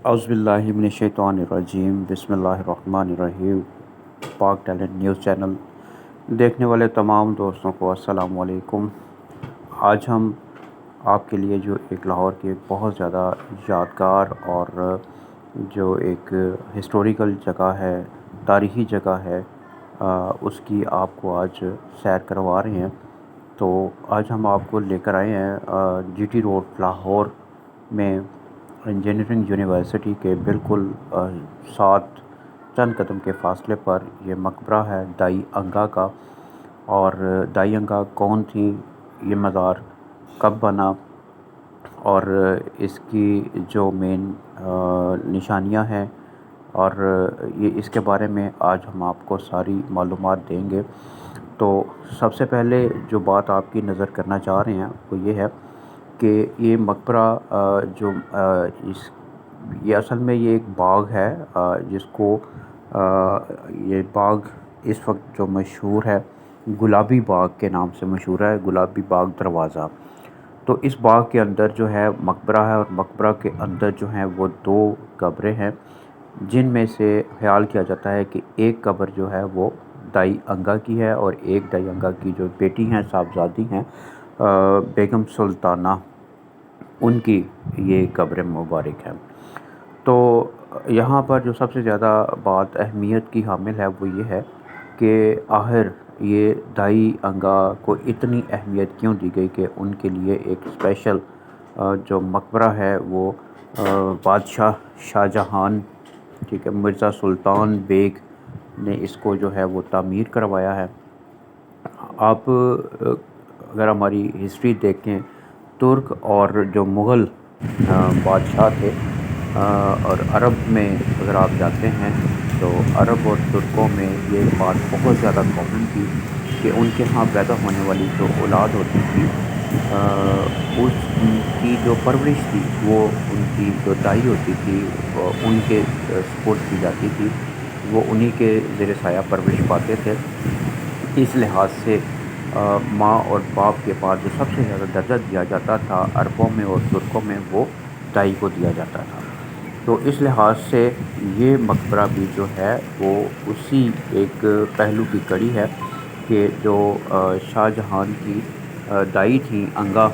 اعوذ باللہ من الشیطان الرجیم، بسم اللہ الرحمن الرحیم۔ پاک ٹیلنٹ نیوز چینل دیکھنے والے تمام دوستوں کو السلام علیکم۔ آج ہم آپ کے لیے جو ایک لاہور کی ایک بہت زیادہ یادگار اور جو ایک ہسٹوریکل جگہ ہے، تاریخی جگہ ہے، اس کی آپ کو آج سیر کروا رہے ہیں۔ تو آج ہم آپ کو لے کر آئے ہیں جی ٹی روڈ لاہور میں انجینئرنگ یونیورسٹی کے بالکل ساتھ چند قدم کے فاصلے پر یہ مقبرہ ہے دائی انگا کا۔ اور دائی انگا کون تھی، یہ مزار کب بنا، اور اس کی جو مین نشانیاں ہیں، اور یہ اس کے بارے میں آج ہم آپ کو ساری معلومات دیں گے۔ تو سب سے پہلے جو بات آپ کی نظر کرنا چاہ رہے ہیں وہ یہ ہے کہ یہ مقبرہ یہ اصل میں یہ ایک باغ ہے، جس کو یہ باغ اس وقت جو مشہور ہے گلابی باغ کے نام سے مشہور ہے، گلابی باغ دروازہ۔ تو اس باغ کے اندر جو ہے مقبرہ ہے، اور مقبرہ کے اندر جو ہیں وہ 2 قبریں ہیں، جن میں سے خیال کیا جاتا ہے کہ ایک قبر جو ہے وہ دائی انگا کی ہے، اور ایک دائی انگا کی جو بیٹی ہیں، صاحبزادی ہیں بیگم سلطانہ، ان کی یہ قبر مبارک ہے۔ تو یہاں پر جو سب سے زیادہ بات اہمیت کی حامل ہے وہ یہ ہے کہ آخر یہ دائی انگا کو اتنی اہمیت کیوں دی گئی کہ ان کے لیے ایک اسپیشل جو مقبرہ ہے وہ بادشاہ شاہ جہان، ٹھیک ہے، مرزا سلطان بیگ نے اس کو جو ہے وہ تعمیر کروایا ہے۔ آپ اگر ہماری ہسٹری دیکھیں، ترک اور جو مغل بادشاہ تھے، اور عرب میں اگر آپ جاتے ہیں تو عرب اور ترکوں میں یہ بات بہت زیادہ کامن تھی کہ ان کے ہاں پیدا ہونے والی جو اولاد ہوتی تھی، اس کی جو پرورش تھی وہ ان کی جو دائی ہوتی تھی ان کے سپورٹ کی جاتی تھی، وہ انہی کے زیر سایہ پرورش پاتے تھے۔ اس لحاظ سے ماں اور باپ کے بعد جو سب سے زیادہ درجہ دیا جاتا تھا عربوں میں اور ترکوں میں، وہ دائی کو دیا جاتا تھا۔ تو اس لحاظ سے یہ مقبرہ بھی جو ہے وہ اسی ایک پہلو کی کڑی ہے کہ جو شاہ جہان کی دائی تھیں انگا،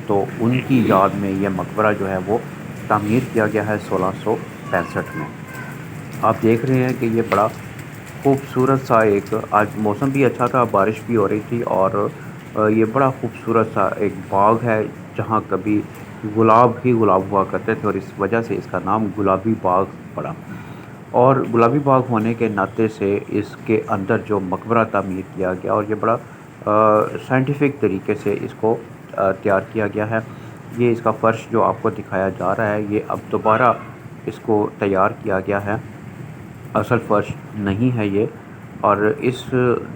تو ان کی یاد میں یہ مقبرہ جو ہے وہ تعمیر کیا گیا ہے 1665 میں۔ آپ دیکھ رہے ہیں کہ یہ بڑا خوبصورت سا ایک، آج موسم بھی اچھا تھا، بارش بھی ہو رہی تھی، اور یہ بڑا خوبصورت سا ایک باغ ہے جہاں کبھی گلاب ہی گلاب ہوا کرتے تھے، اور اس وجہ سے اس کا نام گلابی باغ پڑا۔ اور گلابی باغ ہونے کے ناطے سے اس کے اندر جو مقبرہ تعمیر کیا گیا، اور یہ بڑا سائنٹیفک طریقے سے اس کو تیار کیا گیا ہے۔ یہ اس کا فرش جو آپ کو دکھایا جا رہا ہے، یہ اب دوبارہ اس کو تیار کیا گیا ہے، اصل فرش نہیں ہے یہ۔ اور اس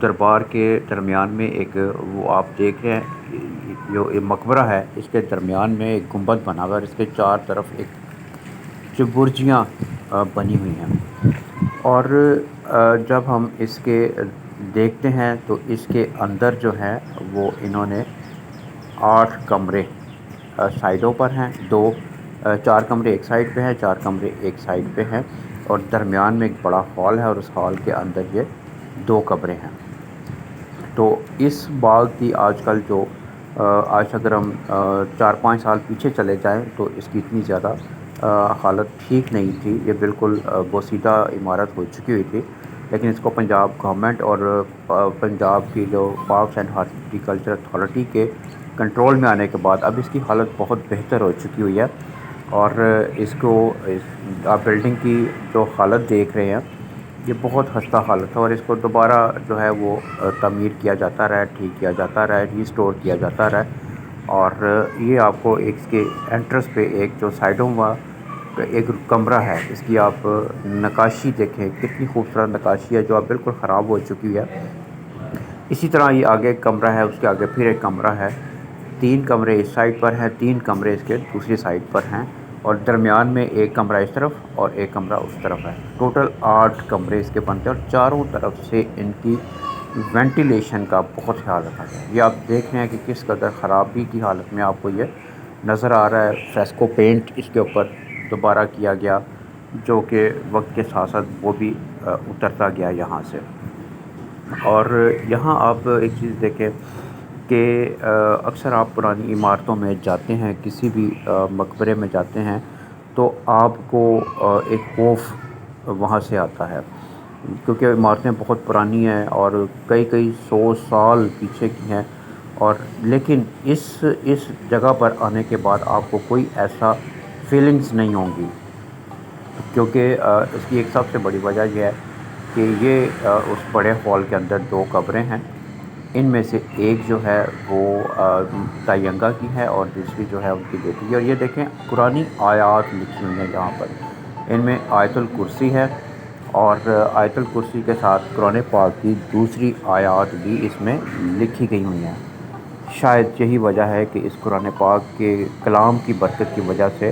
دربار کے درمیان میں ایک وہ آپ دیکھ رہے ہیں جو مقبرہ ہے، اس کے درمیان میں ایک گنبد بنا ہوا ہے، اور اس کے 4 طرف ایک جو برجیاں بنی ہوئی ہیں۔ اور جب ہم اس کے دیکھتے ہیں تو اس کے اندر جو ہے وہ انہوں نے 8 کمرے سائڈوں پر ہیں، 4 کمرے ایک سائڈ پہ ہیں، 4 کمرے ایک سائڈ پہ ہیں، اور درمیان میں ایک بڑا ہال ہے، اور اس ہال کے اندر یہ 2 قبریں ہیں۔ تو اس باغ کی آج کل جو آج اگر ہم 4-5 سال پیچھے چلے جائیں تو اس کی اتنی زیادہ حالت ٹھیک نہیں تھی، یہ بالکل بوسیدہ عمارت ہو چکی ہوئی تھی، لیکن اس کو پنجاب گورنمنٹ اور پنجاب کی جو پارکس اینڈ ہارٹیکلچر اتھارٹی کے کنٹرول میں آنے کے بعد اب اس کی حالت بہت بہتر ہو چکی ہوئی ہے۔ اور اس کو آپ بلڈنگ کی جو حالت دیکھ رہے ہیں یہ بہت خستہ حالت ہے، اور اس کو دوبارہ جو ہے وہ تعمیر کیا جاتا رہا ہے، ٹھیک کیا جاتا رہا ہے، ریسٹور کیا جاتا رہا ہے۔ اور یہ آپ کو اس کے انٹرس پہ ایک جو سائڈوں میں ایک کمرہ ہے، اس کی آپ نقاشی دیکھیں کتنی خوبصورت نقاشی ہے جو اب بالکل خراب ہو چکی ہے۔ اسی طرح یہ آگے ایک کمرہ ہے، اس کے آگے پھر ایک کمرہ ہے، 3 کمرے اس سائڈ پر ہیں، 3 کمرے اس کے دوسری سائڈ پر ہیں، اور درمیان میں ایک کمرہ اس طرف اور ایک کمرہ اس طرف ہے۔ ٹوٹل 8 کمرے اس کے بنتے ہیں، اور چاروں طرف سے ان کی وینٹیلیشن کا بہت خیال رکھا گیا ہے۔ یہ آپ دیکھ رہے ہیں کہ کس قدر خرابی کی حالت میں آپ کو یہ نظر آ رہا ہے۔ فریسکو پینٹ اس کے اوپر دوبارہ کیا گیا، جو کہ وقت کے ساتھ ساتھ وہ بھی اترتا گیا یہاں سے۔ اور یہاں آپ ایک چیز دیکھیں کہ اکثر آپ پرانی عمارتوں میں جاتے ہیں، کسی بھی مقبرے میں جاتے ہیں، تو آپ کو ایک خوف وہاں سے آتا ہے، کیونکہ عمارتیں بہت پرانی ہیں اور کئی کئی سو سال پیچھے کی ہیں۔ اور لیکن اس جگہ پر آنے کے بعد آپ کو کوئی ایسا فیلنگز نہیں ہوں گی، کیونکہ اس کی ایک سب سے بڑی وجہ یہ ہے کہ یہ اس بڑے ہال کے اندر دو قبریں ہیں۔ ان میں سے ایک جو ہے وہ تائینگا کی ہے اور دوسری جو ہے ان کی بیٹی کی۔ اور یہ دیکھیں قرآنی آیات لکھی ہوئی ہیں یہاں پر، ان میں آیت الکرسی ہے، اور آیت الکرسی کے ساتھ قرآن پاک کی دوسری آیات بھی اس میں لکھی گئی ہوئی ہیں۔ شاید یہی وجہ ہے کہ اس قرآن پاک کے کلام کی برکت کی وجہ سے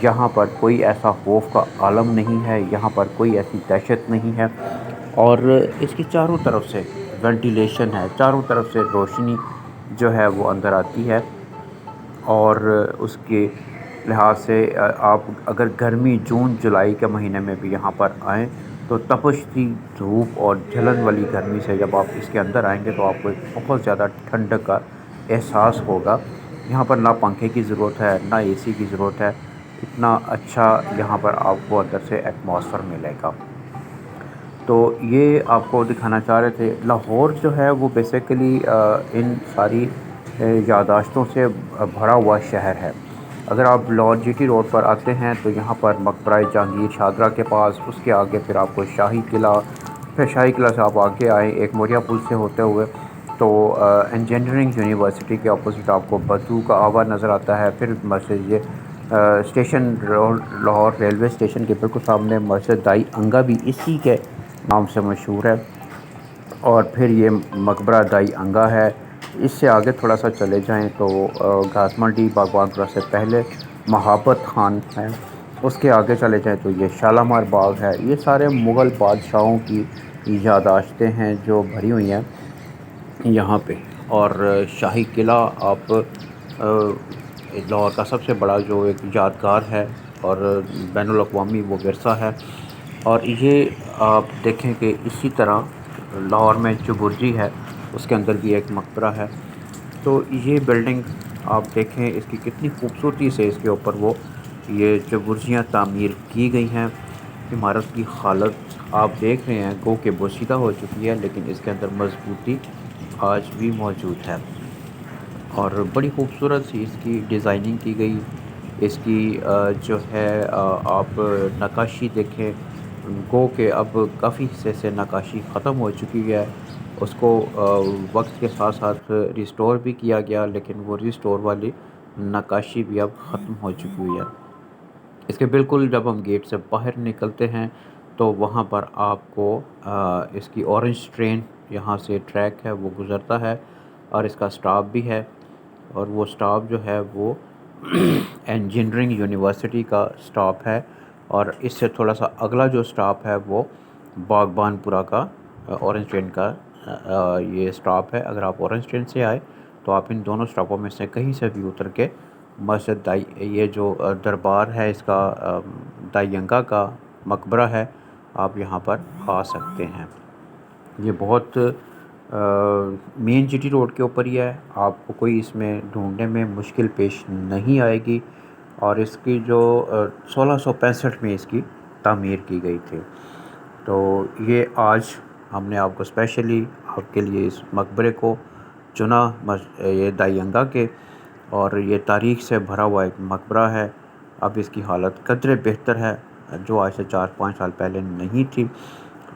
یہاں پر کوئی ایسا خوف کا عالم نہیں ہے، یہاں پر کوئی ایسی دہشت نہیں ہے، اور اس کی چاروں طرف سے وینٹیلیشن ہے، چاروں طرف سے روشنی جو ہے وہ اندر آتی ہے۔ اور اس کے لحاظ سے آپ اگر گرمی جون جولائی کے مہینے میں بھی یہاں پر آئیں تو تپشتی دھوپ اور جھلن والی گرمی سے جب آپ اس کے اندر آئیں گے تو آپ کو ایک بہت زیادہ ٹھنڈک کا احساس ہوگا۔ یہاں پر نہ پنکھے کی ضرورت ہے، نہ اے سی کی ضرورت ہے، اتنا اچھا یہاں پر آپ کو اندر سے ایٹماسفیئر ملے گا۔ تو یہ آپ کو دکھانا چاہ رہے تھے۔ لاہور جو ہے وہ بیسیکلی ان ساری یادداشتوں سے بھرا ہوا شہر ہے۔ اگر آپ لاہور جی ٹی روڈ پر آتے ہیں تو یہاں پر مقبرہ جہانگیر شاہدرہ کے پاس، اس کے آگے پھر آپ کو شاہی قلعہ، پھر شاہی قلعہ سے آپ آگے آئیں ایک موریا پل سے ہوتے ہوئے تو انجینئرنگ یونیورسٹی کے اپوزٹ آپ کو بدو کا آوا نظر آتا ہے۔ پھر مسجد یہ اسٹیشن لاہور ریلوے اسٹیشن کے بالکل سامنے مسجد دائی انگا بھی اسی کے نام سے مشہور ہے، اور پھر یہ مقبرہ دائی انگا ہے۔ اس سے آگے تھوڑا سا چلے جائیں تو گھاس منڈی باغبان پورہ سے پہلے محبت خان ہے، اس کے آگے چلے جائیں تو یہ شالامار باغ ہے۔ یہ سارے مغل بادشاہوں کی یادداشتیں ہیں جو بھری ہوئی ہیں یہاں پہ۔ اور شاہی قلعہ آپ لاہور کا سب سے بڑا جو ایک یادگار ہے اور بین الاقوامی وہ ورثہ ہے۔ اور یہ آپ دیکھیں کہ اسی طرح لاہور میں جو برجی ہے اس کے اندر بھی ایک مقبرہ ہے۔ تو یہ بلڈنگ آپ دیکھیں اس کی کتنی خوبصورتی سے اس کے اوپر وہ یہ جو برجیاں تعمیر کی گئی ہیں۔ عمارت کی حالت آپ دیکھ رہے ہیں گو کہ بوسیدہ ہو چکی ہے، لیکن اس کے اندر مضبوطی آج بھی موجود ہے، اور بڑی خوبصورت سی اس کی ڈیزائننگ کی گئی۔ اس کی جو ہے آپ نقاشی دیکھیں، گو کہ اب کافی حصے سے نقاشی ختم ہو چکی ہے، اس کو وقت کے ساتھ ساتھ ریسٹور بھی کیا گیا، لیکن وہ ریسٹور والی نقاشی بھی اب ختم ہو چکی ہوئی ہے۔ اس کے بالکل جب ہم گیٹ سے باہر نکلتے ہیں تو وہاں پر آپ کو اس کی اورنج ٹرین یہاں سے ٹریک ہے وہ گزرتا ہے، اور اس کا سٹاپ بھی ہے، اور وہ سٹاپ جو ہے وہ انجینئرنگ یونیورسٹی کا سٹاپ ہے۔ اور اس سے تھوڑا سا اگلا جو سٹاپ ہے وہ باغبان پورہ کا اورنج ٹرین کا یہ سٹاپ ہے۔ اگر آپ اورنج ٹرین سے آئے تو آپ ان دونوں سٹاپوں میں سے کہیں سے بھی اتر کے مسجد دائی یہ جو دربار ہے اس کا دائی انگا کا مقبرہ ہے، آپ یہاں پر آ سکتے ہیں۔ یہ بہت مین جی ٹی روڈ کے اوپر ہی ہے، آپ کو کوئی اس میں ڈھونڈنے میں مشکل پیش نہیں آئے گی، اور اس کی جو 1665 میں اس کی تعمیر کی گئی تھی۔ تو یہ آج ہم نے آپ کو اسپیشلی آپ کے لیے اس مقبرے کو چنا، یہ دائی انگا کے، اور یہ تاریخ سے بھرا ہوا ایک مقبرہ ہے۔ اب اس کی حالت قدرے بہتر ہے جو آج سے 4-5 سال پہلے نہیں تھی۔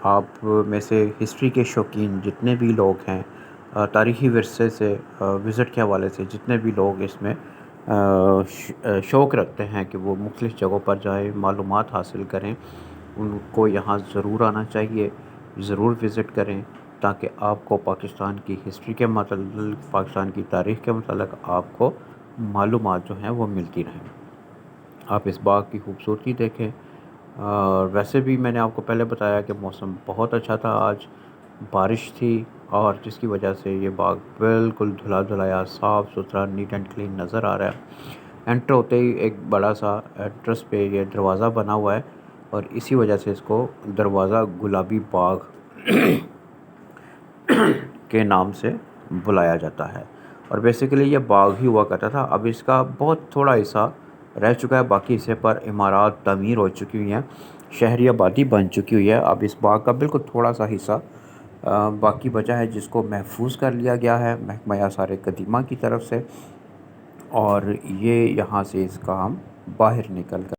آپ میں سے ہسٹری کے شوقین جتنے بھی لوگ ہیں، تاریخی ورثے سے وزٹ کے حوالے سے جتنے بھی لوگ اس میں شوق رکھتے ہیں کہ وہ مختلف جگہوں پر جائیں، معلومات حاصل کریں، ان کو یہاں ضرور آنا چاہیے، ضرور وزٹ کریں، تاکہ آپ کو پاکستان کی ہسٹری کے متعلق، پاکستان کی تاریخ کے متعلق آپ کو معلومات جو ہیں وہ ملتی رہیں۔ آپ اس باغ کی خوبصورتی دیکھیں، اور ویسے بھی میں نے آپ کو پہلے بتایا کہ موسم بہت اچھا تھا، آج بارش تھی، اور جس کی وجہ سے یہ باغ بالکل دھلا دھلایا، صاف ستھرا، نیٹ اینڈ کلین نظر آ رہا ہے۔ انٹر ہوتے ہی ایک بڑا سا انٹرس پہ یہ دروازہ بنا ہوا ہے، اور اسی وجہ سے اس کو دروازہ گلابی باغ کے نام سے بلایا جاتا ہے۔ اور بیسیکلی یہ باغ ہی ہوا کرتا تھا، اب اس کا بہت تھوڑا حصہ رہ چکا ہے، باقی حصے پر عمارات تعمیر ہو چکی ہوئی ہیں، شہری آبادی بن چکی ہوئی ہے۔ اب اس باغ کا بالکل تھوڑا سا حصہ باقی بچا ہے، جس کو محفوظ کر لیا گیا ہے محکمہ آثار قدیمہ کی طرف سے، اور یہ یہاں سے اس کا ہم باہر نکل کر